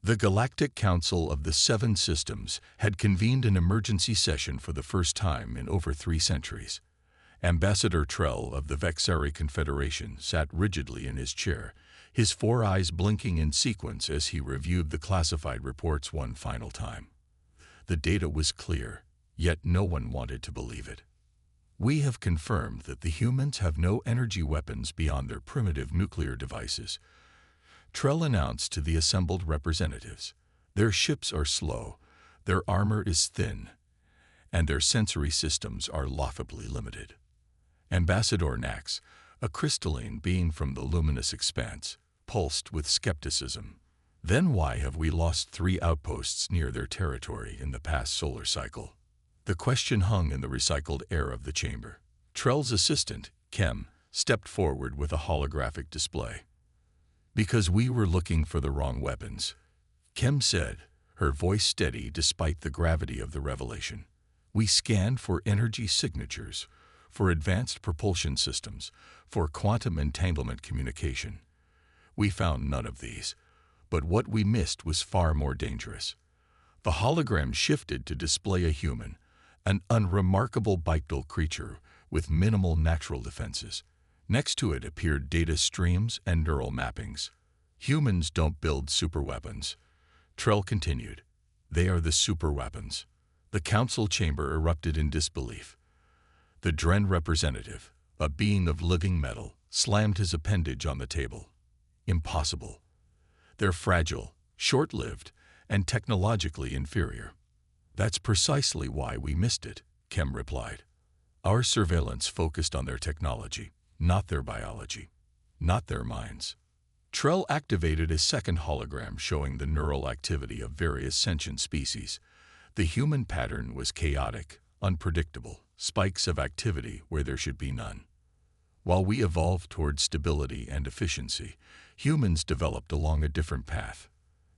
The Galactic Council of the Seven Systems had convened an emergency session for the first time in over 3 centuries. Ambassador Trell of the Vexari Confederation sat rigidly in his chair, his 4 eyes blinking in sequence as he reviewed the classified reports one final time. The data was clear, yet no one wanted to believe it. "We have confirmed that the humans have no energy weapons beyond their primitive nuclear devices," Trell announced to the assembled representatives. "Their ships are slow, their armor is thin, and their sensory systems are laughably limited." Ambassador Nax, a crystalline being from the luminous expanse, pulsed with skepticism. "Then why have we lost 3 outposts near their territory in the past solar cycle?" The question hung in the recycled air of the chamber. Trell's assistant, Kem, stepped forward with a holographic display. "Because we were looking for the wrong weapons," Kem said, her voice steady despite the gravity of the revelation. "We scanned for energy signatures, for advanced propulsion systems, for quantum entanglement communication. We found none of these, but what we missed was far more dangerous." The hologram shifted to display a human, an unremarkable bipedal creature with minimal natural defenses. Next to it appeared data streams and neural mappings. "Humans don't build superweapons," Trell continued. "They are the superweapons." The council chamber erupted in disbelief. The Dren representative, a being of living metal, slammed his appendage on the table. "Impossible. They're fragile, short-lived, and technologically inferior." "That's precisely why we missed it," Kem replied. "Our surveillance focused on their technology, not their biology, not their minds." Trell activated a second hologram showing the neural activity of various sentient species. The human pattern was chaotic, unpredictable, spikes of activity where there should be none. While we evolved toward stability and efficiency, humans developed along a different path.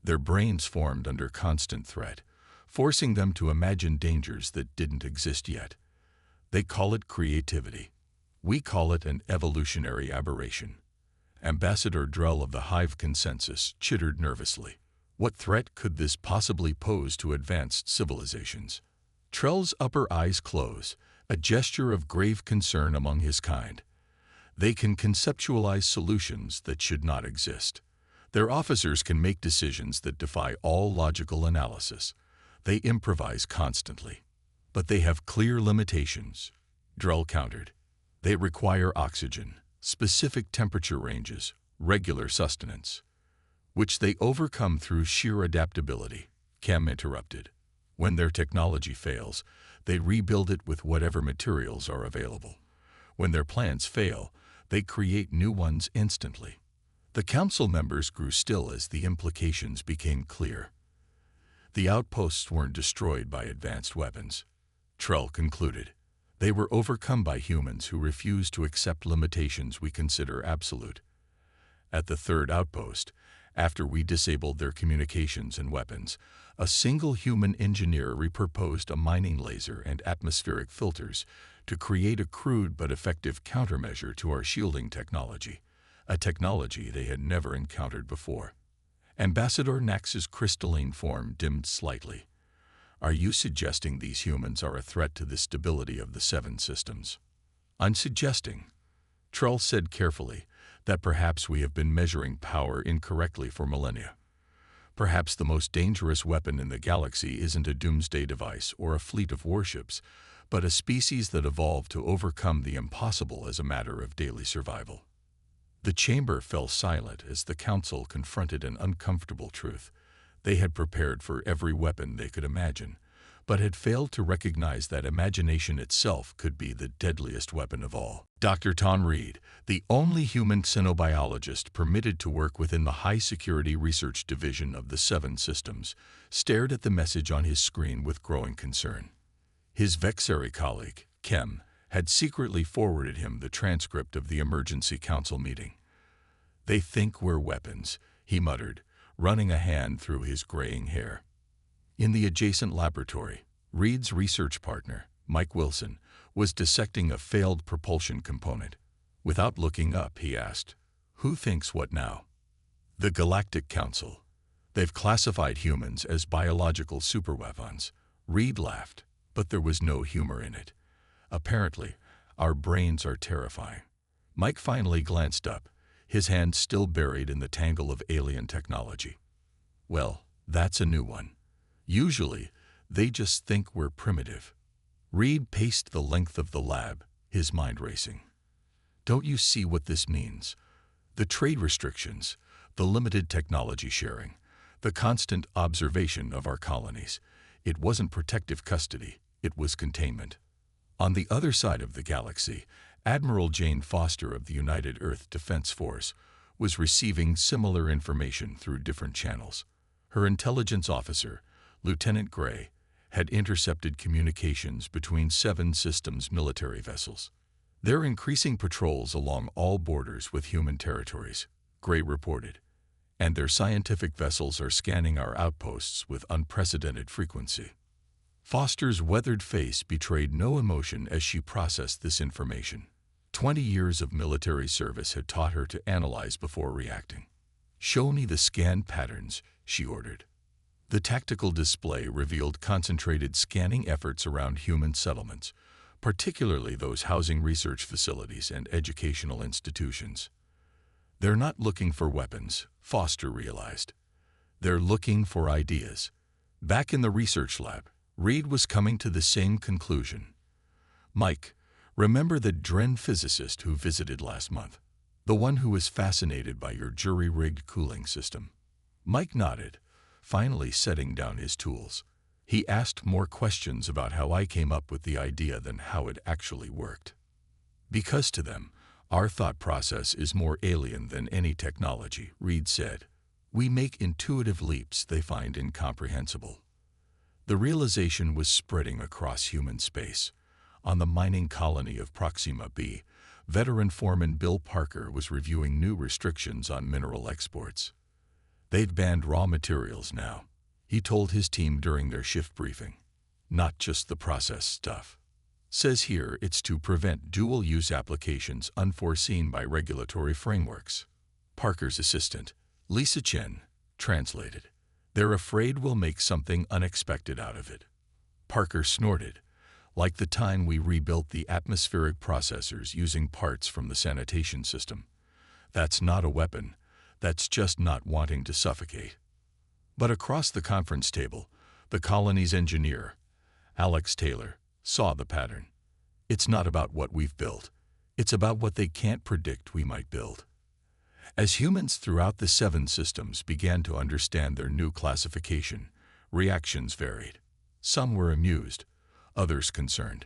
Their brains formed under constant threat, forcing them to imagine dangers that didn't exist yet. They call it creativity. We call it an evolutionary aberration. Ambassador Drell of the Hive Consensus chittered nervously. What threat could this possibly pose to advanced civilizations? Trell's upper eyes closed, a gesture of grave concern among his kind. They can conceptualize solutions that should not exist. Their officers can make decisions that defy all logical analysis. They improvise constantly. But they have clear limitations, Drell countered. They require oxygen, specific temperature ranges, regular sustenance, which they overcome through sheer adaptability, Kem interrupted. When their technology fails, they rebuild it with whatever materials are available. When their plans fail, they create new ones instantly. The council members grew still as the implications became clear. The outposts weren't destroyed by advanced weapons, Trell concluded. They were overcome by humans who refused to accept limitations we consider absolute. At the 3rd outpost, after we disabled their communications and weapons, a single human engineer repurposed a mining laser and atmospheric filters to create a crude but effective countermeasure to our shielding technology, a technology they had never encountered before. Ambassador Nax's crystalline form dimmed slightly. "Are you suggesting these humans are a threat to the stability of the 7 systems?" "I'm suggesting," Trell said carefully, "that perhaps we have been measuring power incorrectly for millennia. Perhaps the most dangerous weapon in the galaxy isn't a doomsday device or a fleet of warships, but a species that evolved to overcome the impossible as a matter of daily survival." The chamber fell silent as the council confronted an uncomfortable truth. They had prepared for every weapon they could imagine, but had failed to recognize that imagination itself could be the deadliest weapon of all. Dr. Ton Reed, the only human xenobiologist permitted to work within the high-security research division of the 7 systems, stared at the message on his screen with growing concern. His Vexari colleague, Kem, had secretly forwarded him the transcript of the emergency council meeting. "They think we're weapons," he muttered, running a hand through his graying hair. In the adjacent laboratory, Reed's research partner, Mike Wilson, was dissecting a failed propulsion component. Without looking up, he asked, "Who thinks what now?" "The Galactic Council. They've classified humans as biological superweapons. Reed laughed, but there was no humor in it. Apparently, our brains are terrifying. Mike finally glanced up, his hand still buried in the tangle of alien technology. Well, that's a new one. Usually, they just think we're primitive. Reed paced the length of the lab, his mind racing. Don't you see what this means? The trade restrictions, the limited technology sharing, the constant observation of our colonies. It wasn't protective custody, it was containment. On the other side of the galaxy, Admiral Jane Foster of the United Earth Defense Force was receiving similar information through different channels. Her intelligence officer, Lieutenant Gray, had intercepted communications between 7 systems military vessels. They're increasing patrols along all borders with human territories, Gray reported, and their scientific vessels are scanning our outposts with unprecedented frequency. Foster's weathered face betrayed no emotion as she processed this information. 20 years of military service had taught her to analyze before reacting. "Show me the scan patterns," she ordered. The tactical display revealed concentrated scanning efforts around human settlements, particularly those housing research facilities and educational institutions. They're not looking for weapons, Foster realized. They're looking for ideas. Back in the research lab, Reed was coming to the same conclusion. "Mike, remember the Dren physicist who visited last month? The one who was fascinated by your jury-rigged cooling system?" Mike nodded, finally setting down his tools. He asked more questions about how I came up with the idea than how it actually worked. "Because to them, our thought process is more alien than any technology," Reed said. "We make intuitive leaps they find incomprehensible." The realization was spreading across human space. On the mining colony of Proxima B, veteran foreman Bill Parker was reviewing new restrictions on mineral exports. "They've banned raw materials now," he told his team during their shift briefing. "Not just the processed stuff. Says here it's to prevent dual-use applications unforeseen by regulatory frameworks." Parker's assistant, Lisa Chen, translated. "They're afraid we'll make something unexpected out of it." Parker snorted, "Like the time we rebuilt the atmospheric processors using parts from the sanitation system. That's not a weapon. That's just not wanting to suffocate." But across the conference table, the colony's engineer, Alex Taylor, saw the pattern. "It's not about what we've built. It's about what they can't predict we might build." As humans throughout the 7 systems began to understand their new classification, reactions varied. Some were amused, others concerned.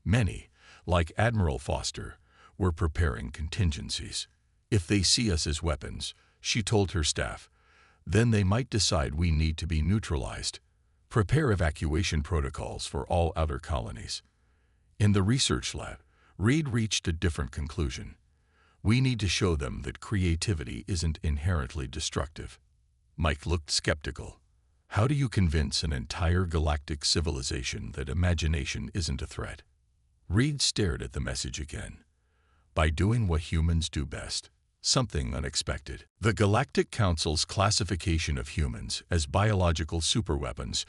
Many, like Admiral Foster, were preparing contingencies. "If they see us as weapons," she told her staff, "then they might decide we need to be neutralized. Prepare evacuation protocols for all outer colonies." In the research lab, Reed reached a different conclusion. "We need to show them that creativity isn't inherently destructive." Mike looked skeptical. "How do you convince an entire galactic civilization that imagination isn't a threat?" Reed stared at the message again. "By doing what humans do best. Something unexpected." The Galactic Council's classification of humans as biological superweapons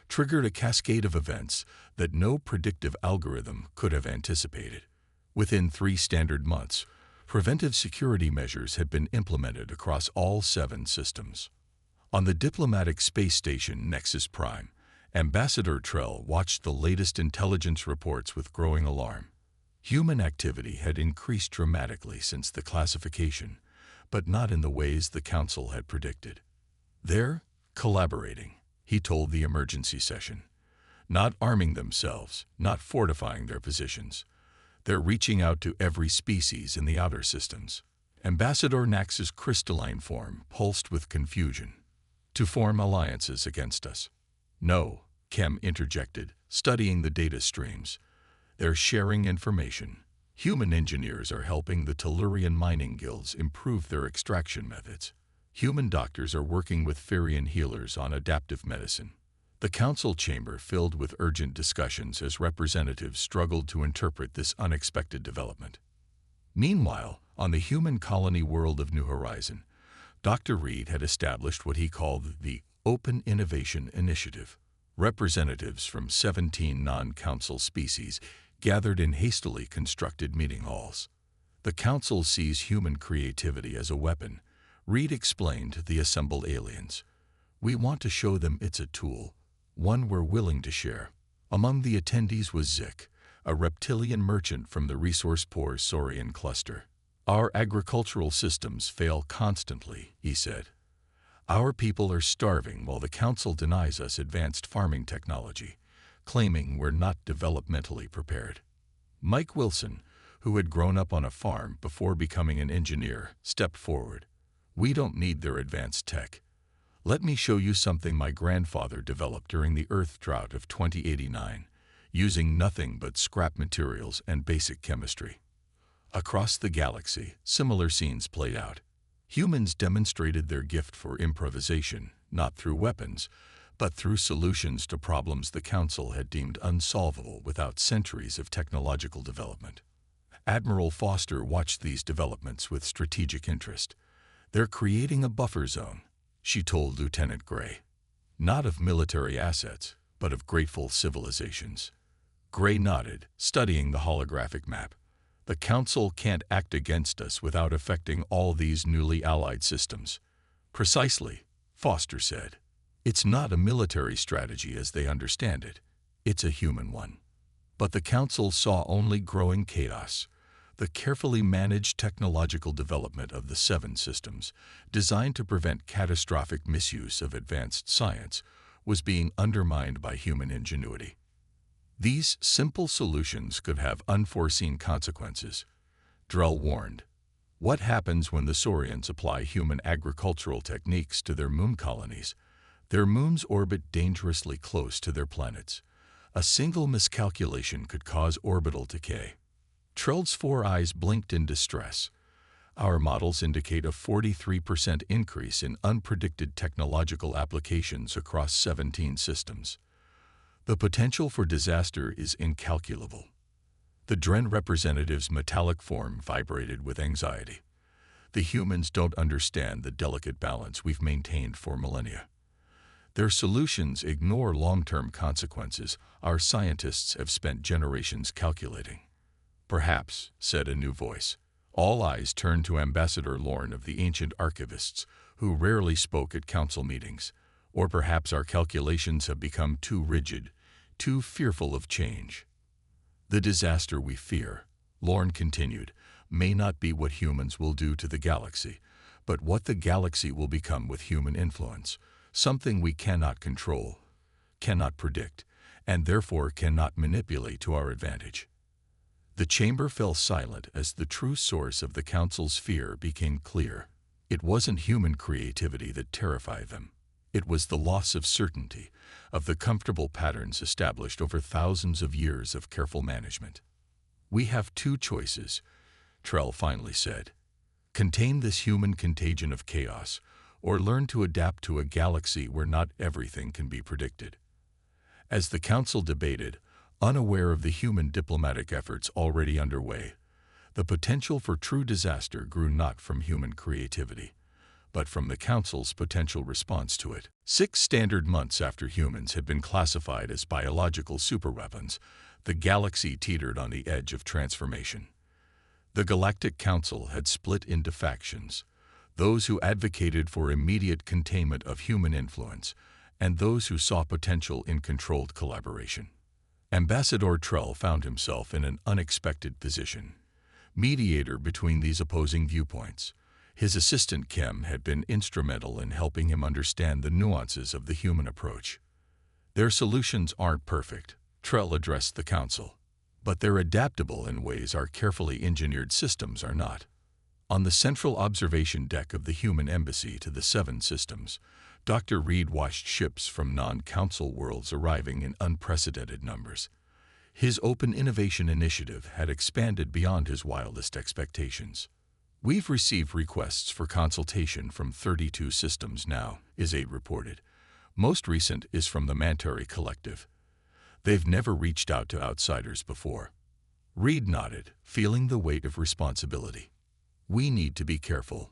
triggered a cascade of events that no predictive algorithm could have anticipated. Within 3 standard months, preventive security measures had been implemented across all 7 systems. On the diplomatic space station Nexus Prime, Ambassador Trell watched the latest intelligence reports with growing alarm. Human activity had increased dramatically since the classification, but not in the ways the Council had predicted. "They're collaborating," he told the emergency session. "Not arming themselves, not fortifying their positions. They're reaching out to every species in the outer systems." Ambassador Nax's crystalline form pulsed with confusion. "To form alliances against us." "No," Kem interjected, studying the data streams. "They're sharing information. Human engineers are helping the Tellurian mining guilds improve their extraction methods. Human doctors are working with Ferian healers on adaptive medicine." The council chamber filled with urgent discussions as representatives struggled to interpret this unexpected development. Meanwhile, on the human colony world of New Horizon, Dr. Reed had established what he called the Open Innovation Initiative. Representatives from 17 non-council species gathered in hastily constructed meeting halls. The council sees human creativity as a weapon, Reed explained to the assembled aliens. We want to show them it's a tool, one we're willing to share. Among the attendees was Zik, a reptilian merchant from the resource-poor Saurian cluster. Our agricultural systems fail constantly, he said. Our people are starving while the council denies us advanced farming technology, claiming we're not developmentally prepared. Mike Wilson, who had grown up on a farm before becoming an engineer, stepped forward. We don't need their advanced tech. Let me show you something my grandfather developed during the Earth drought of 2089, using nothing but scrap materials and basic chemistry. Across the galaxy, similar scenes played out. Humans demonstrated their gift for improvisation, not through weapons, but through solutions to problems the Council had deemed unsolvable without centuries of technological development. Admiral Foster watched these developments with strategic interest. They're creating a buffer zone, she told Lieutenant Gray. Not of military assets, but of grateful civilizations. Gray nodded, studying the holographic map. The Council can't act against us without affecting all these newly allied systems. Precisely, Foster said. It's not a military strategy as they understand it. It's a human one. But the Council saw only growing chaos. The carefully managed technological development of the 7 systems, designed to prevent catastrophic misuse of advanced science, was being undermined by human ingenuity. These simple solutions could have unforeseen consequences. Drell warned. What happens when the Saurians apply human agricultural techniques to their moon colonies? Their moons orbit dangerously close to their planets. A single miscalculation could cause orbital decay. Trell's 4 eyes blinked in distress. Our models indicate a 43% increase in unpredicted technological applications across 17 systems. The potential for disaster is incalculable. The Dren representative's metallic form vibrated with anxiety. The humans don't understand the delicate balance we've maintained for millennia. Their solutions ignore long-term consequences our scientists have spent generations calculating. Perhaps, said a new voice. All eyes turned to Ambassador Lorne of the ancient archivists, who rarely spoke at council meetings. Or perhaps our calculations have become too rigid, too fearful of change. The disaster we fear, Lorne continued, may not be what humans will do to the galaxy, but what the galaxy will become with human influence, something we cannot control, cannot predict, and therefore cannot manipulate to our advantage. The chamber fell silent as the true source of the Council's fear became clear. It wasn't human creativity that terrified them. It was the loss of certainty, of the comfortable patterns established over thousands of years of careful management. We have 2 choices, Trell finally said. Contain this human contagion of chaos, or learn to adapt to a galaxy where not everything can be predicted. As the Council debated, unaware of the human diplomatic efforts already underway, the potential for true disaster grew not from human creativity, but from the Council's potential response to it. 6 standard months after humans had been classified as biological superweapons, the galaxy teetered on the edge of transformation. The Galactic Council had split into factions, those who advocated for immediate containment of human influence, and those who saw potential in controlled collaboration. Ambassador Trell found himself in an unexpected position, mediator between these opposing viewpoints. His assistant Kim had been instrumental in helping him understand the nuances of the human approach. Their solutions aren't perfect, Trell addressed the Council, but they're adaptable in ways our carefully engineered systems are not. On the central observation deck of the human embassy to the 7 systems, Dr. Reed watched ships from non-council worlds arriving in unprecedented numbers. His Open Innovation Initiative had expanded beyond his wildest expectations. We've received requests for consultation from 32 systems now, Izade reported. Most recent is from the Mantari Collective. They've never reached out to outsiders before. Reed nodded, feeling the weight of responsibility. We need to be careful.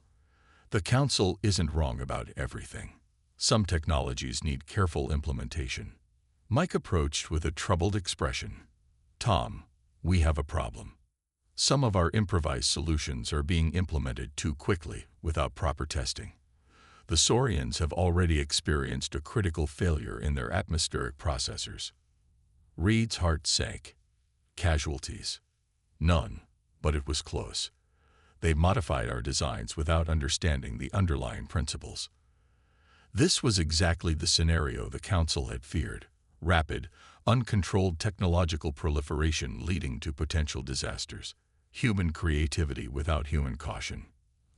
The Council isn't wrong about everything. Some technologies need careful implementation. Mike approached with a troubled expression. Tom, we have a problem. Some of our improvised solutions are being implemented too quickly without proper testing. The Saurians have already experienced a critical failure in their atmospheric processors. Reed's heart sank. Casualties? None, but it was close. They modified our designs without understanding the underlying principles. This was exactly the scenario the Council had feared: rapid, uncontrolled technological proliferation leading to potential disasters. Human creativity without human caution.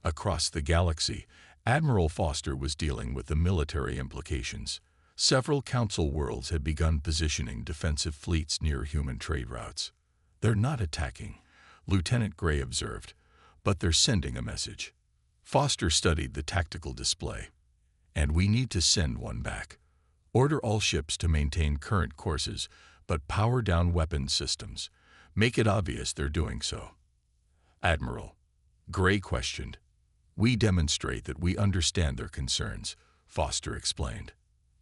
Across the galaxy, Admiral Foster was dealing with the military implications. Several Council worlds had begun positioning defensive fleets near human trade routes. They're not attacking, Lieutenant Gray observed, but they're sending a message. Foster studied the tactical display. And we need to send one back. Order all ships to maintain current courses, but power down weapons systems. Make it obvious they're doing so. Admiral, Gray questioned. We demonstrate that we understand their concerns, Foster explained.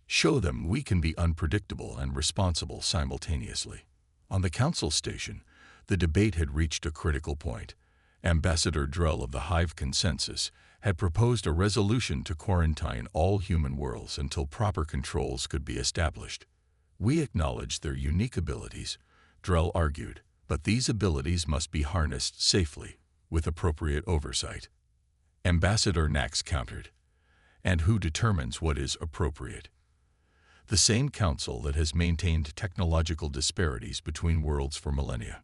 Show them we can be unpredictable and responsible simultaneously. On the Council station, the debate had reached a critical point. Ambassador Drell of the Hive Consensus had proposed a resolution to quarantine all human worlds until proper controls could be established. We acknowledge their unique abilities, Drell argued, but these abilities must be harnessed safely, with appropriate oversight. Ambassador Nax countered. And who determines what is appropriate? The same council that has maintained technological disparities between worlds for millennia.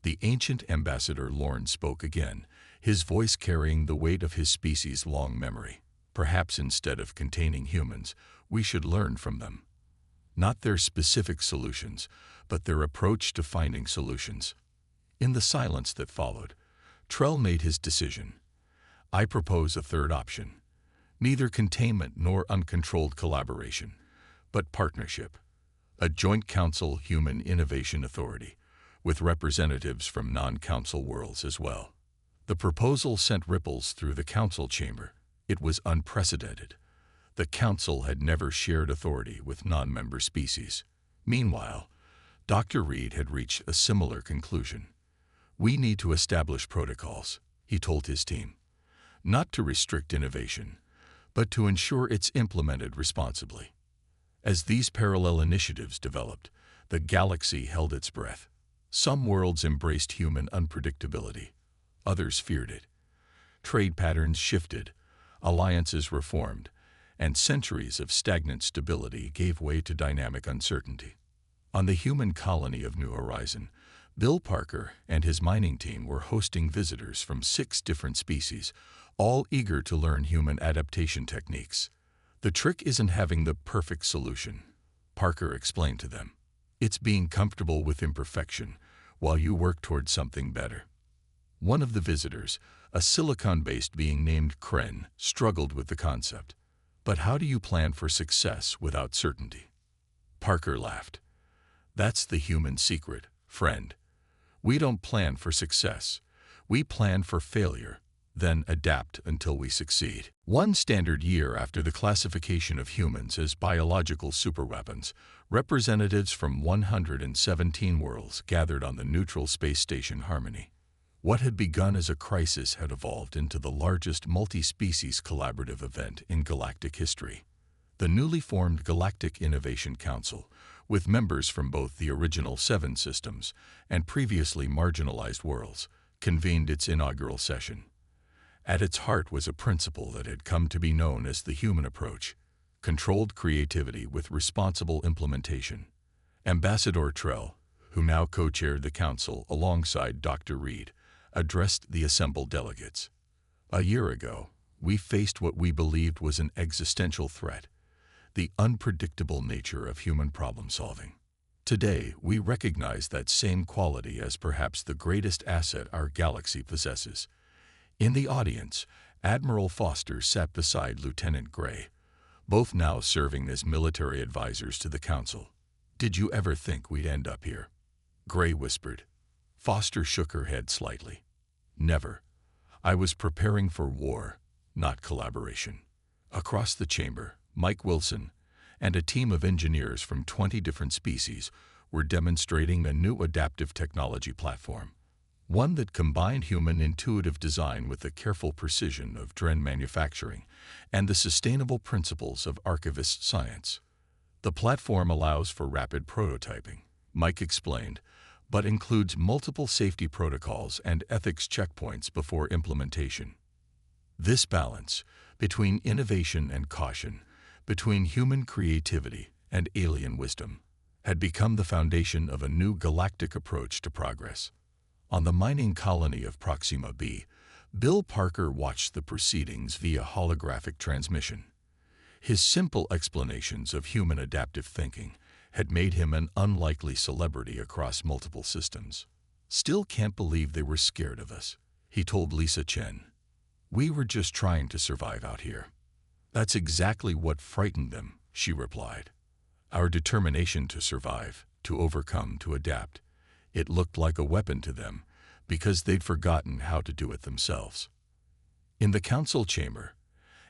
The ancient Ambassador Lorne spoke again, his voice carrying the weight of his species' long memory. Perhaps instead of containing humans, we should learn from them. Not their specific solutions, but their approach to finding solutions. In the silence that followed, Trell made his decision. I propose a third option. Neither containment nor uncontrolled collaboration, but partnership. A joint council human innovation authority, with representatives from non-council worlds as well. The proposal sent ripples through the council chamber. It was unprecedented. The council had never shared authority with non-member species. Meanwhile, Dr. Reed had reached a similar conclusion. We need to establish protocols, he told his team. Not to restrict innovation, but to ensure it's implemented responsibly. As these parallel initiatives developed, the galaxy held its breath. Some worlds embraced human unpredictability. Others feared it. Trade patterns shifted, alliances reformed, and centuries of stagnant stability gave way to dynamic uncertainty. On the human colony of New Horizon, Bill Parker and his mining team were hosting visitors from 6 different species, all eager to learn human adaptation techniques. The trick isn't having the perfect solution, Parker explained to them. It's being comfortable with imperfection while you work towards something better. One of the visitors, a silicon-based being named Kren, struggled with the concept. But how do you plan for success without certainty? Parker laughed. That's the human secret, friend. We don't plan for success. We plan for failure, then adapt until we succeed. One standard year after the classification of humans as biological superweapons, representatives from 117 worlds gathered on the neutral space station Harmony. What had begun as a crisis had evolved into the largest multi-species collaborative event in galactic history. The newly formed Galactic Innovation Council, with members from both the original 7 systems and previously marginalized worlds, convened its inaugural session. At its heart was a principle that had come to be known as the human approach: controlled creativity with responsible implementation. Ambassador Trell, who now co-chaired the council alongside Dr. Reed, addressed the assembled delegates. A year ago, we faced what we believed was an existential threat: the unpredictable nature of human problem-solving. Today, we recognize that same quality as perhaps the greatest asset our galaxy possesses. In the audience, Admiral Foster sat beside Lieutenant Gray, both now serving as military advisors to the Council. Did you ever think we'd end up here? Gray whispered. Foster shook her head slightly. Never. I was preparing for war, not collaboration. Across the chamber, Mike Wilson and a team of engineers from 20 different species were demonstrating a new adaptive technology platform, one that combined human intuitive design with the careful precision of drone manufacturing and the sustainable principles of archivist science. The platform allows for rapid prototyping, Mike explained, but includes multiple safety protocols and ethics checkpoints before implementation. This balance between innovation and caution, between human creativity and alien wisdom, had become the foundation of a new galactic approach to progress. On the mining colony of Proxima B, Bill Parker watched the proceedings via holographic transmission. His simple explanations of human adaptive thinking had made him an unlikely celebrity across multiple systems. "Still can't believe they were scared of us," he told Lisa Chen. "We were just trying to survive out here." "That's exactly what frightened them," she replied. "Our determination to survive, to overcome, to adapt. It looked like a weapon to them, because they'd forgotten how to do it themselves." In the council chamber,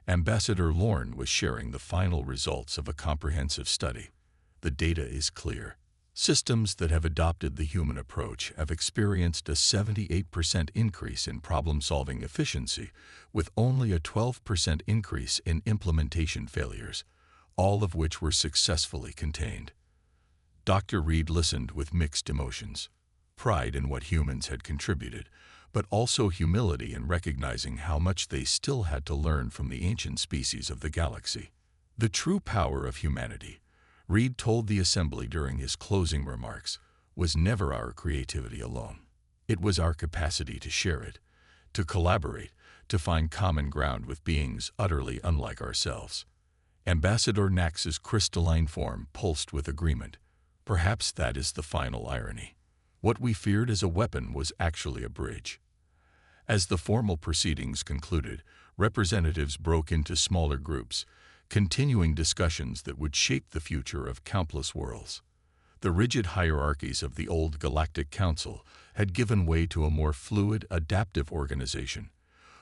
Ambassador Lorne was sharing the final results of a comprehensive study. The data is clear. Systems that have adopted the human approach have experienced a 78% increase in problem-solving efficiency, with only a 12% increase in implementation failures, all of which were successfully contained. Dr. Reed listened with mixed emotions, pride in what humans had contributed, but also humility in recognizing how much they still had to learn from the ancient species of the galaxy. "The true power of humanity," Reed told the assembly during his closing remarks, "was never our creativity alone. It was our capacity to share it, to collaborate, to find common ground with beings utterly unlike ourselves." Ambassador Nax's crystalline form pulsed with agreement. Perhaps that is the final irony. What we feared as a weapon was actually a bridge. As the formal proceedings concluded, representatives broke into smaller groups, continuing discussions that would shape the future of countless worlds. The rigid hierarchies of the old Galactic Council had given way to a more fluid, adaptive organization,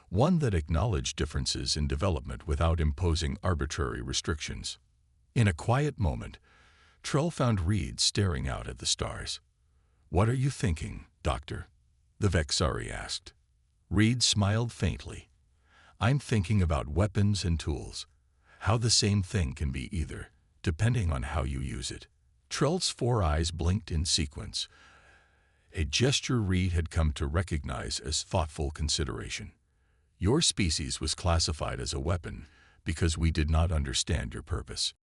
one that acknowledged differences in development without imposing arbitrary restrictions. In a quiet moment, Trell found Reed staring out at the stars. "What are you thinking, Doctor?" the Vexari asked. Reed smiled faintly. "I'm thinking about weapons and tools. How the same thing can be either, depending on how you use it." Trell's 4 eyes blinked in sequence, a gesture Reed had come to recognize as thoughtful consideration. "Your species was classified as a weapon because we did not understand your purpose.